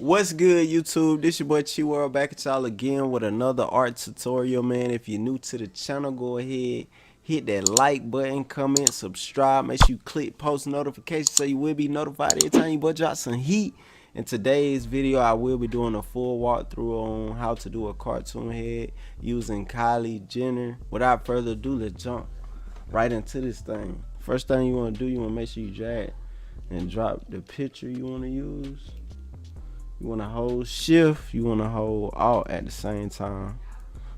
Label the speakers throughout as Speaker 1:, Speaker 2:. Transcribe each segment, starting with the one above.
Speaker 1: What's good, YouTube? This your boy Chi World back at y'all again with another art tutorial, man. If you're new to the channel, go ahead, hit that like button, comment, subscribe. Make sure you click post notifications so you will be notified every time you boy drop some heat. In today's video, I will be doing a full walkthrough on how to do a cartoon head using Kylie Jenner. Without further ado, let's jump right into this thing. First thing you want to do, you want to make sure you drag and drop the picture you want to use. You want to hold shift, you want to hold alt at the same time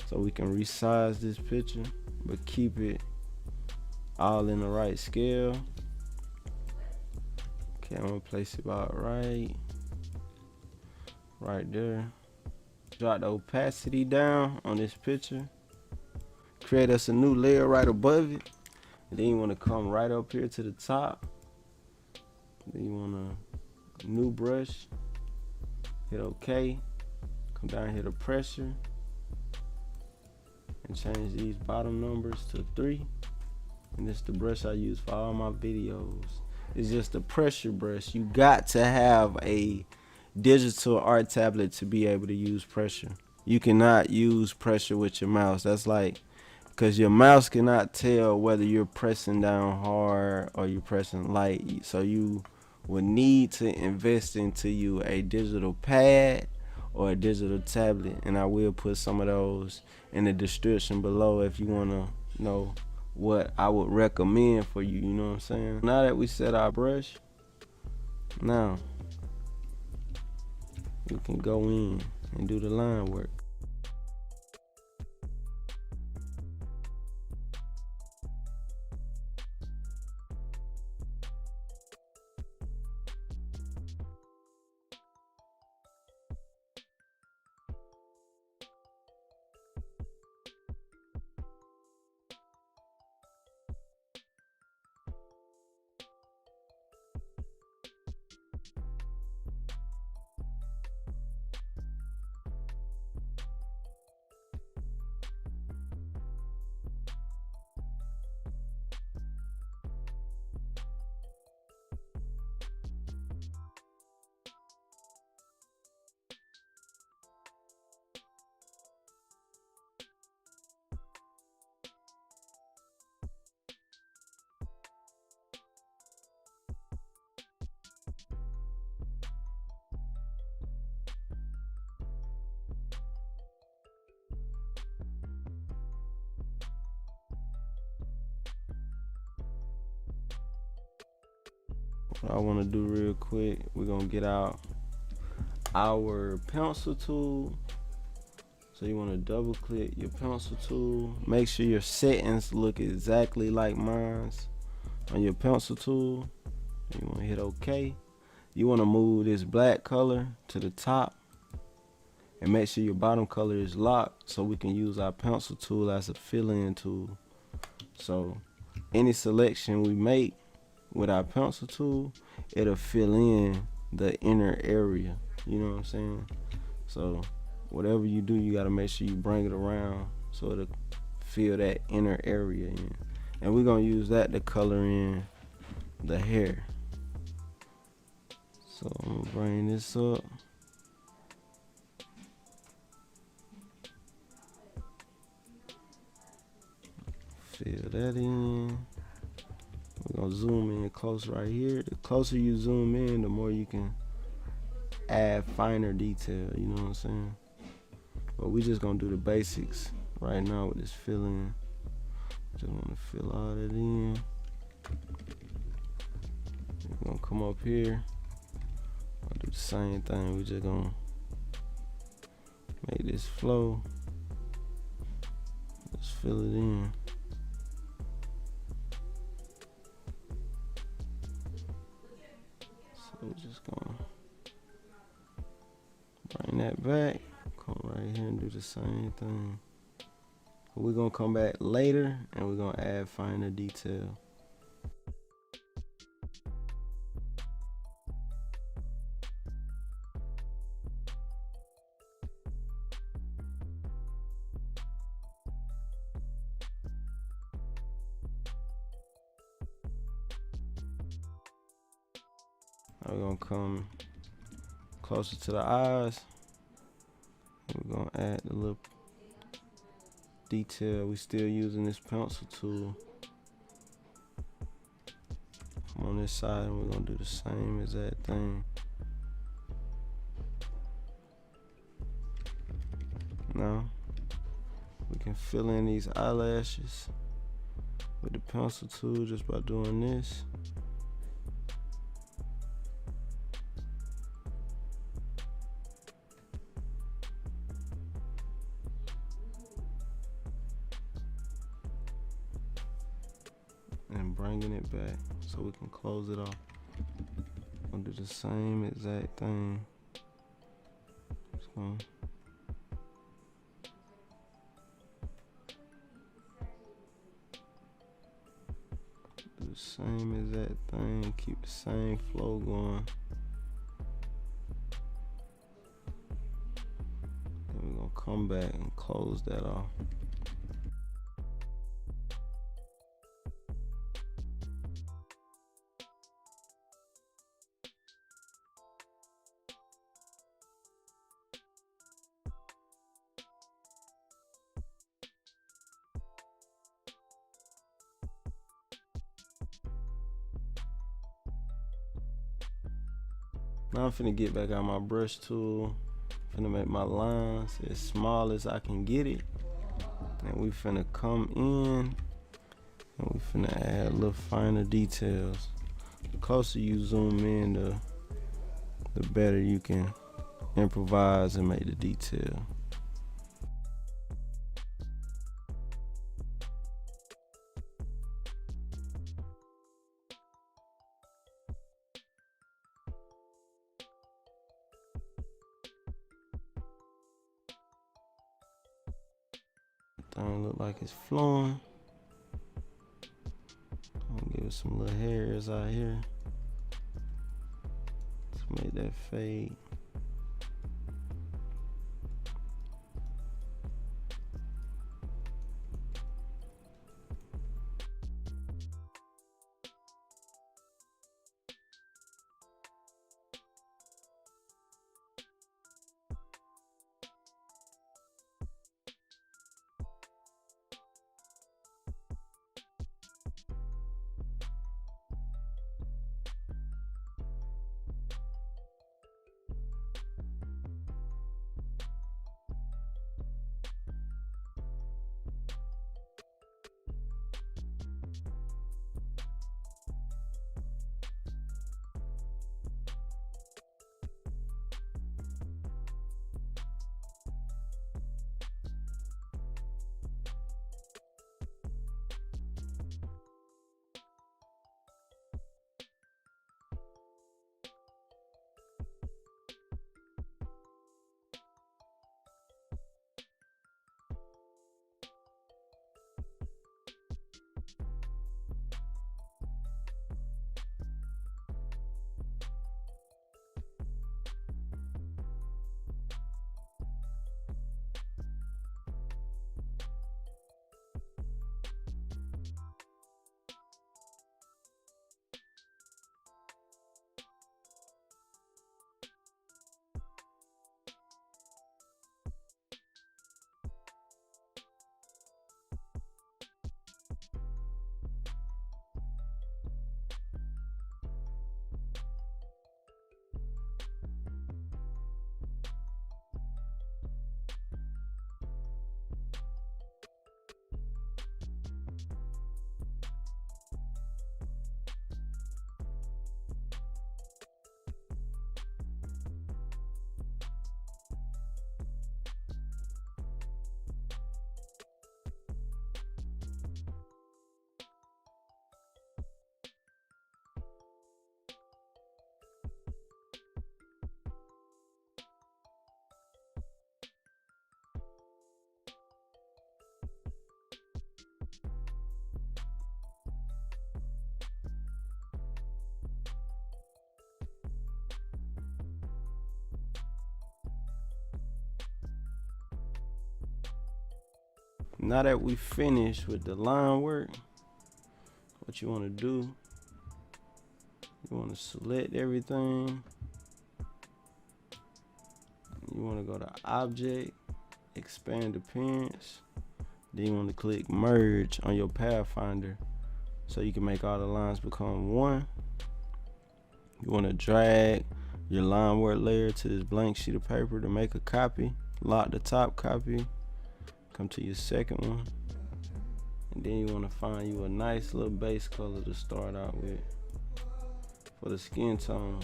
Speaker 1: so we can resize this picture but keep it all in the right scale. Okay, I'm gonna place it about right there. Drop the opacity down on this picture, create us a new layer right above it, and then you want to come right up here to the top. Then you want a new brush, hit OK, come down here to pressure and change these bottom numbers to 3. And this is the brush I use for all my videos. It's just a pressure brush. You got to have a digital art tablet to be able to use pressure. You cannot use pressure with your mouse. That's like, because your mouse cannot tell whether you're pressing down hard or you're pressing light. So you will need to invest into you a digital pad or a digital tablet, and I will put some of those in the description below if you want to know what I would recommend for you. You know what I'm saying? Now that we set our brush, now we can go in and do the line work. What I want to do real quick, we're gonna get out our pencil tool. So you want to double click your pencil tool, make sure your settings look exactly like mine's on your pencil tool. You want to hit OK. You want to move this black color to the top and make sure your bottom color is locked so we can use our pencil tool as a fill-in tool. So any selection we make with our pencil tool, it'll fill in the inner area. You know what I'm saying? So whatever you do, you got to make sure you bring it around so it'll fill that inner area in. And we're going to use that to color in the hair. So I'm going to bring this up. Fill that in. We're going to zoom in close right here. The closer you zoom in, the more you can add finer detail. You know what I'm saying? But we just going to do the basics right now with this filling. Just want to fill all that in. We're going to come up here. I'll do the same thing. We're just going to make this flow. Let's fill it in. So we're just going to bring that back. Come right here and do the same thing. We're going to come back later and we're going to add finer detail. Now we're going to come closer to the eyes. We're gonna add the little detail. We still using this pencil tool. Come on this side, and we're gonna do the same exact thing. Now we can fill in these eyelashes with the pencil tool just by doing this. And bringing it back so we can close it off. I'll do the same exact thing. Just gonna do the same exact thing, keep the same flow going. Then we're gonna come back and close that off. Now I'm finna get back out my brush tool. Finna make my lines as small as I can get it. And we finna come in and we finna add a little finer details. The closer you zoom in, the better you can improvise and make the detail. Thing look like it's flowing. I'm gonna give it some little hairs out here to make that fade. Now that we finished with the line work, what you want to do, you want to select everything You want to go to Object, Expand Appearance. Then you want to click Merge on your Pathfinder so you can make all the lines become one. You want to drag your line work layer to this blank sheet of paper to make a copy. Lock the top copy. Come to your second one. And then you want to find you a nice little base color to start out with for the skin tone.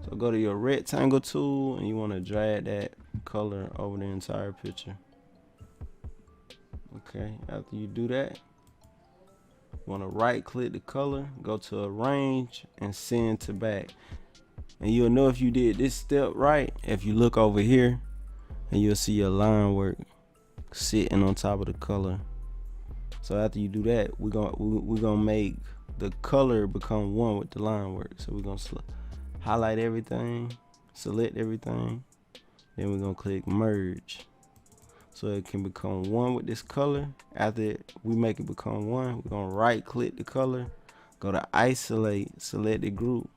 Speaker 1: So go to your rectangle tool and you want to drag that color over the entire picture. Okay, after you do that, you want to right click the color, go to Arrange and Send to Back. And you'll know if you did this step right if you look over here and you'll see your line work sitting on top of the color. So after you do that, we're gonna make the color become one with the line work. So we're gonna highlight everything, select everything, then we're gonna click Merge so it can become one with this color. After we make it become one, we're gonna right click the color, go to Isolate, select the group,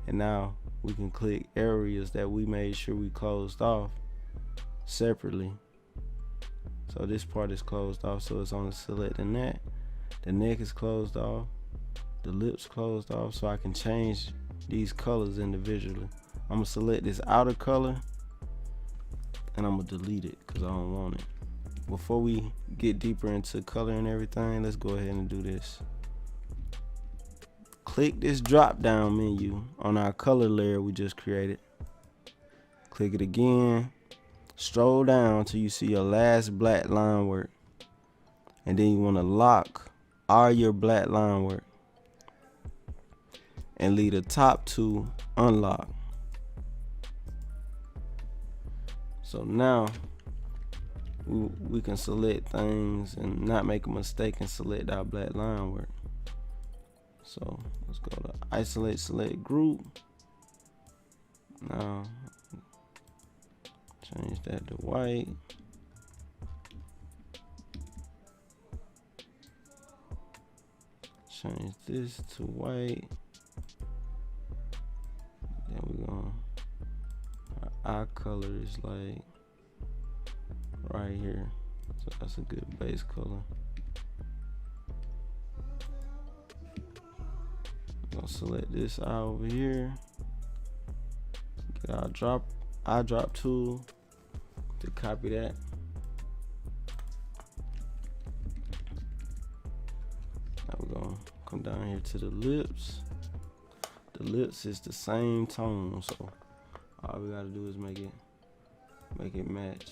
Speaker 1: and now we can click areas that we made sure we closed off separately. So this part is closed off, so it's only selecting that. The neck is closed off, the lips closed off, so I can change these colors individually. I'm gonna select this outer color and I'm gonna delete it because I don't want it. Before we get deeper into color and everything, let's go ahead and do this. Click this drop down menu on our color layer we just created. Click it again, stroll down till you see your last black line work, and then you want to lock all your black line work and leave the top two unlocked. So now we can select things and not make a mistake and select our black line work. So let's go to Isolate, select group. Now change that to white. Change this to white. Then we're gonna, our eye color is like right here. So that's a good base color. Gonna select this eye over here. Get our eyedrop tool to copy that. Now we're gonna come down here to the lips. The lips is the same tone, so all we gotta do is make it match.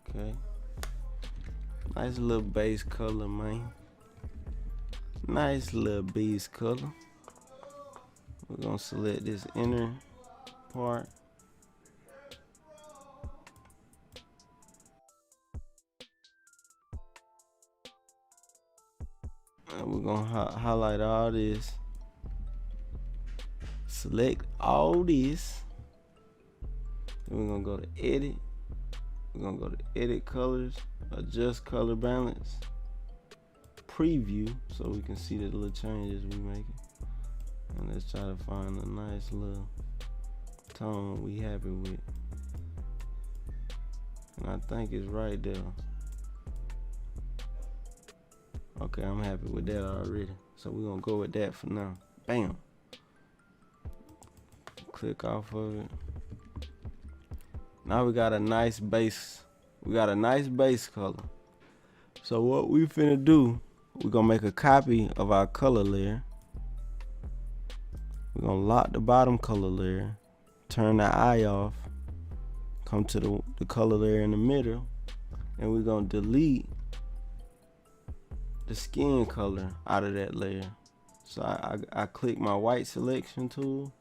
Speaker 1: Okay, nice little base color, man. Nice little base color. We're gonna select this inner part. And we're gonna highlight all this. Select all this. Then we're gonna go to Edit. We're gonna go to Edit Colors, Adjust Color Balance, Preview, so we can see the little changes we making. And let's try to find a nice little tone we happy with. And I think it's right there. Okay, I'm happy with that already. So we're gonna go with that for now. Bam. Click off of it. Now we got a nice base. We got a nice base color. So what we finna do, we're gonna make a copy of our color layer. We're gonna lock the bottom color layer, turn the eye off, come to the color layer in the middle, and we're gonna delete the skin color out of that layer. So I click my white selection tool,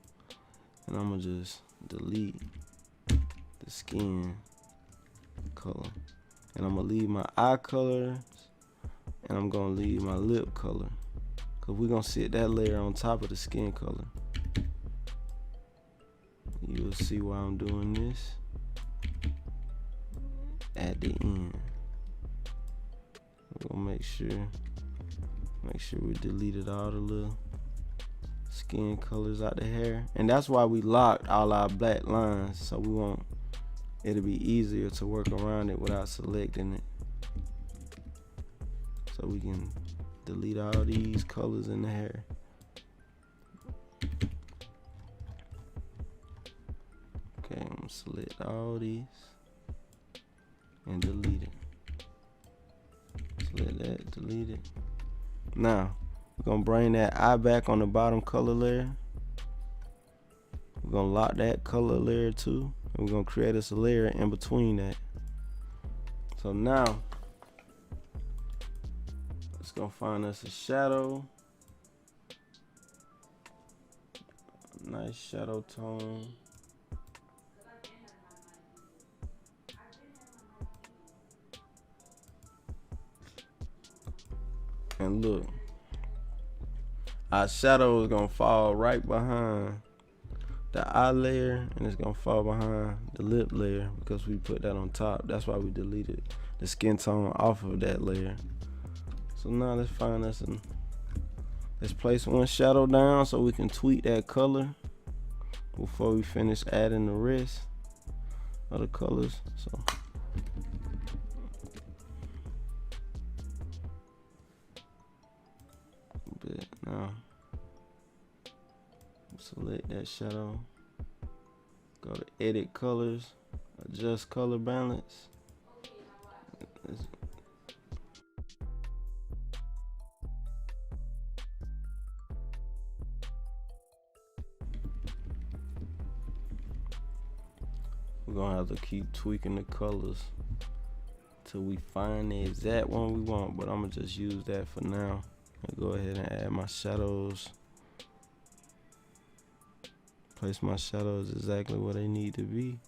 Speaker 1: and I'm gonna just delete the skin color, and I'm gonna leave my eye colors, and I'm gonna leave my lip color, because we're gonna set that layer on top of the skin color. You'll see why I'm doing this at the end. We're gonna make sure we deleted all the little skin colors out the hair, and that's why we locked all our black lines, so it'll be easier to work around it without selecting it. So we can delete all these colors in the hair. Okay, I'm gonna select all these and delete it. Select that, delete it. Now, we're gonna bring that eye back on the bottom color layer. We're gonna lock that color layer too, and we're gonna create us a layer in between that. So now, let's go find us a shadow. Nice shadow tone. And look, our shadow is gonna fall right behind the eye layer, and it's gonna fall behind the lip layer because we put that on top. That's why we deleted the skin tone off of that layer. So now let's find us and let's place one shadow down so we can tweak that color before we finish adding the rest of the colors. So now select that shadow, go to edit colors, adjust color balance. We're gonna have to keep tweaking the colors till we find the exact one we want, but I'm gonna just use that for now. I'll go ahead and add my shadows. Place my shadows exactly where they need to be.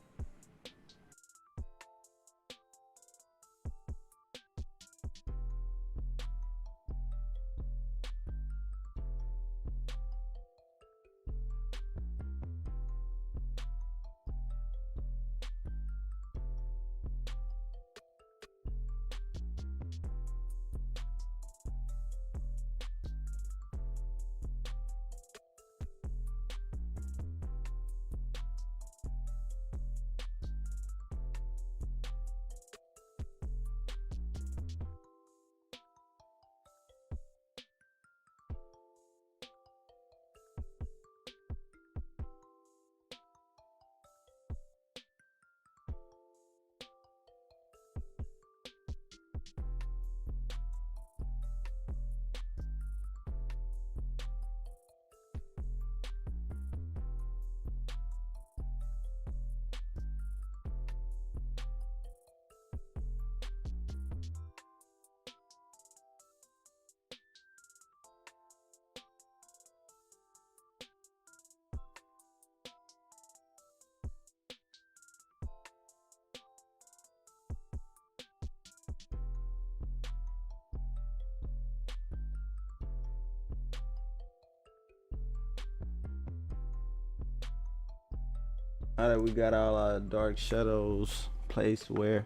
Speaker 1: Now that we got all our dark shadows placed where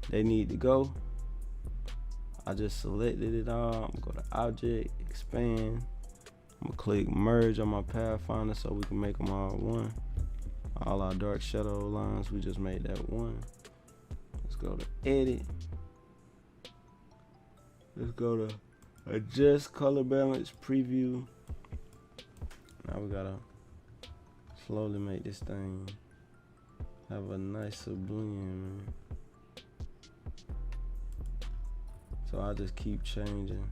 Speaker 1: they need to go, I just selected it all. I'm gonna go to Object, Expand. I'm gonna click Merge on my Pathfinder so we can make them all one. All our dark shadow lines, we just made that one. Let's go to Edit. Let's go to Adjust Color Balance, Preview. Now we gotta slowly make this thing have a nicer blend, man. So I just keep changing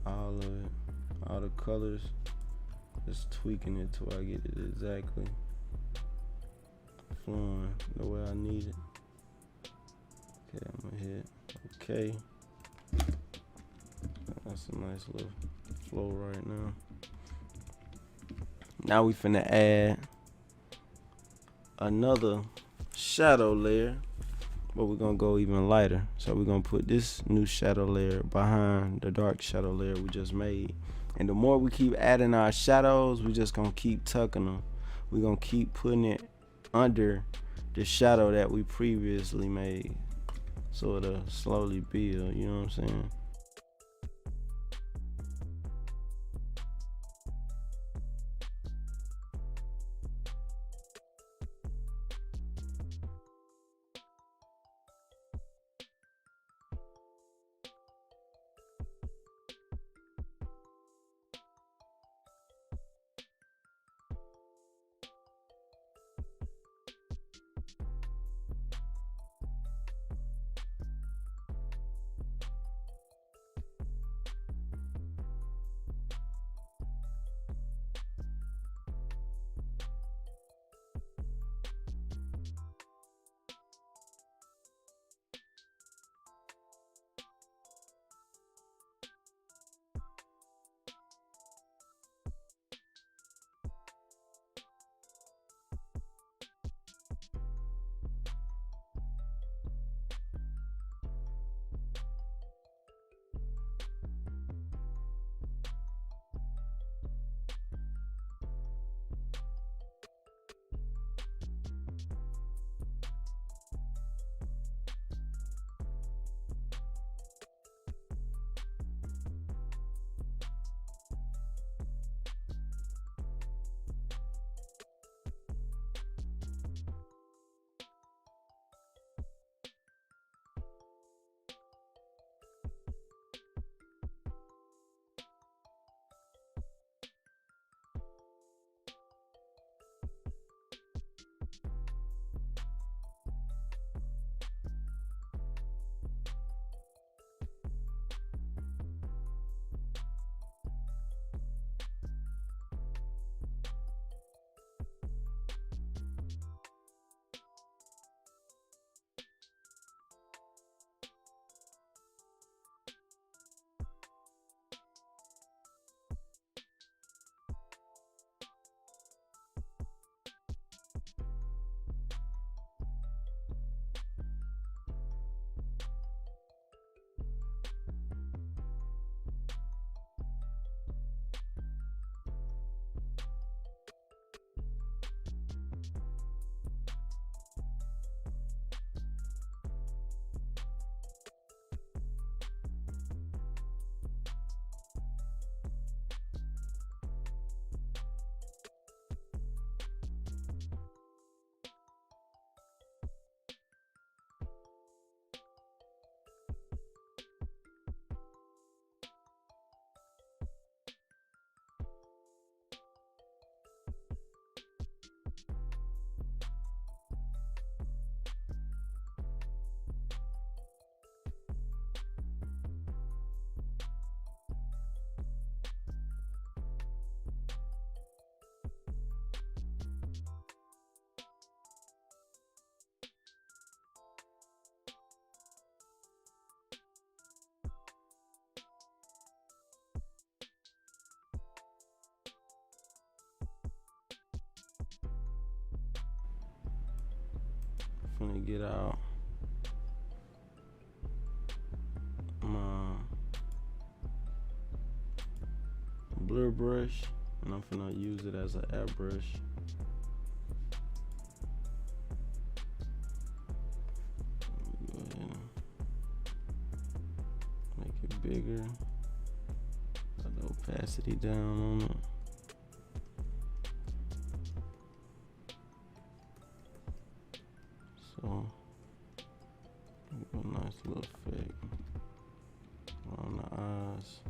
Speaker 1: all of it, all the colors, just tweaking it till I get it exactly flowing the way I need it. Okay, I'm gonna hit okay. That's a nice little flow right now. Now we finna add another shadow layer but we're gonna go even lighter. So we're gonna put this new shadow layer behind the dark shadow layer we just made. And the more we keep adding our shadows, we just gonna keep tucking them. We're gonna keep putting it under the shadow that we previously made, so it'll slowly build, you know what I'm saying? Finna get out my blur brush, and I'm finna use it as an airbrush. Go ahead and make it bigger. Put the opacity down on it. So, a nice little effect around the eyes.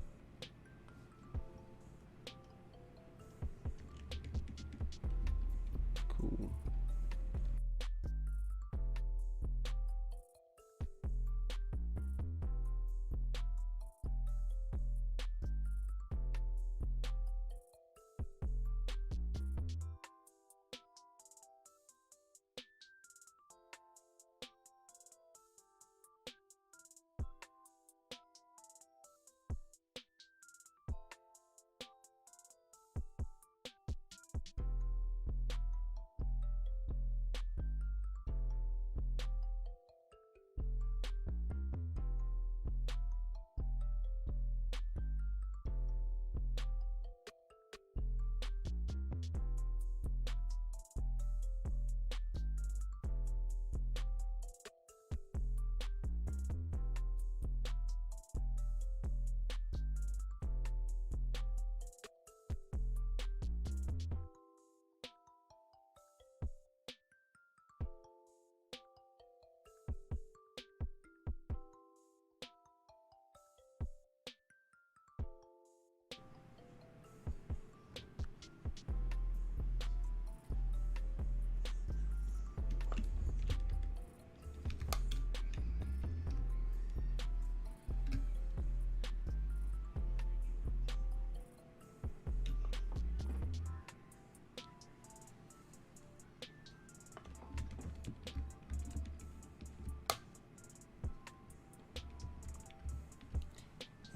Speaker 1: Cool.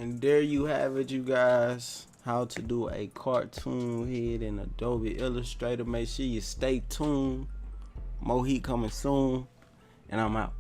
Speaker 1: And there you have it, you guys. How to do a cartoon head in Adobe Illustrator. Make sure you stay tuned. More heat coming soon. And I'm out.